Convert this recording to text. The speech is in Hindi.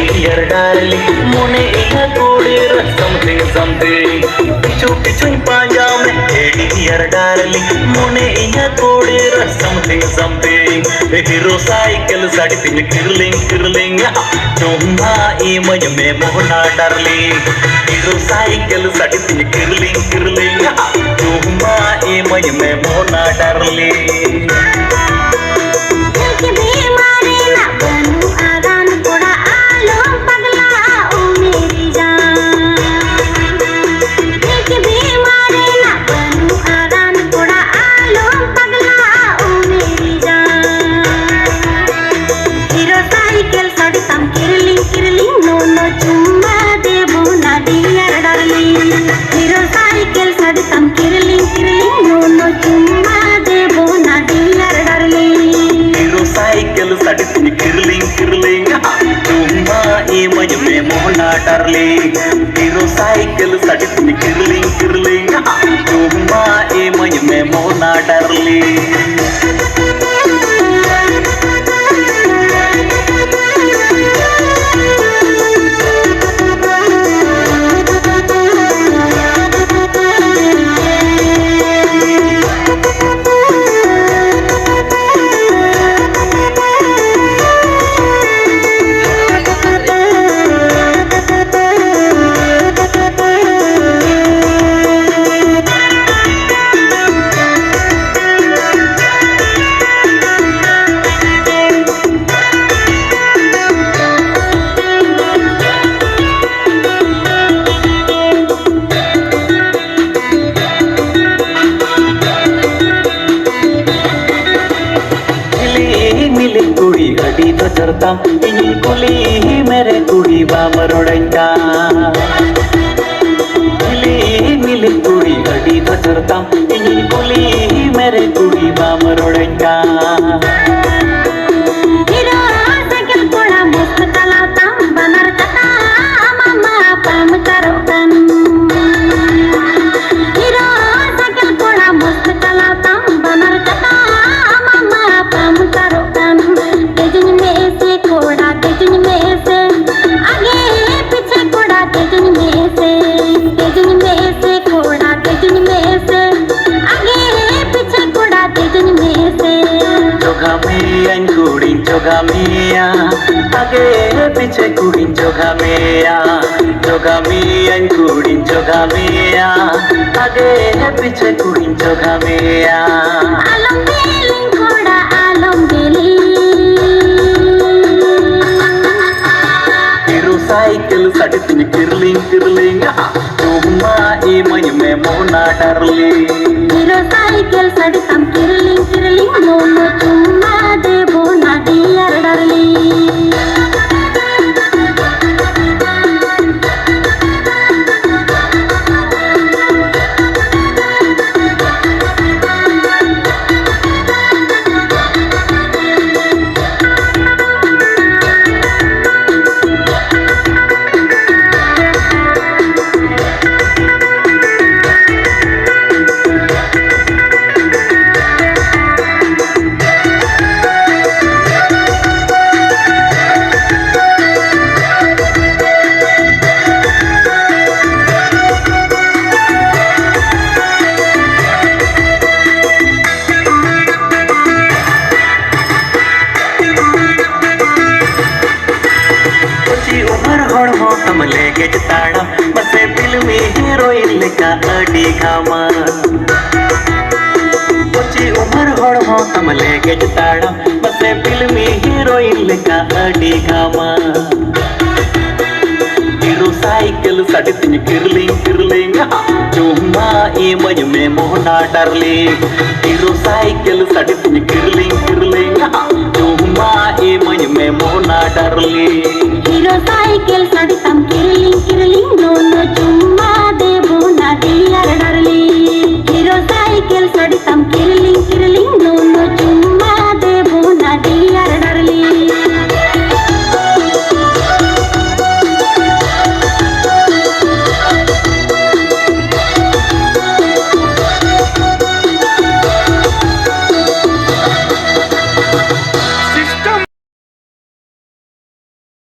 dear darling, mone iha kodir something something. Pichu pichu pajam, hey dear darling, mone iha kodir something something. Hero cycle sadi tin kirling kirling, tumha imaj me mohna darling. Hero cycle sadi tin kirling kirling, tumha imaj me mohna darling. Kirling kirling, tumma imaj me mohna darling. Hero cycle sadi tin kirling kirling, tumma imaj me mohna darling. करता इन कुली मेरे कुड़ी बामरोड़ता मिली मिली कुड़ी गड़ी तो चरता इन कुली मेरे कुड़ी बामरोड़ता जोगा मिया आगे पीछे कुड़ीन जोगा मिया कुड़ीन जोगा मिया आगे पीछे कुड़ीन जोगा मिया आलम बेलिंग घोड़ा आलम बेली हीरो साइकिल साड़ी तीन किरलिंग किरलिंग तुम्मा इमय में Mona darling Hero cycle sari तम किरलिंग किरलिंग मोनो तुम्मा देबो ना डियर डार्लिंग बसे फिल्मी हीरोइन लेका अडी घामा कुछ उम्र होड़ हो कमले के जताड़ा बसे फिल्मी हीरोइन लेका अडी घामा हीरो साइकिल साड़ी तीन किरलिंग किरलिंग चुम्मा इमय में मोहना डार्लिंग हीरो साइकिल साड़ी तीन किरलिंग किरलिंग चुम्मा इमय में मोहना डार्लिंग हीरो साइकिल साड़ी तम किरलिंग किरलिंग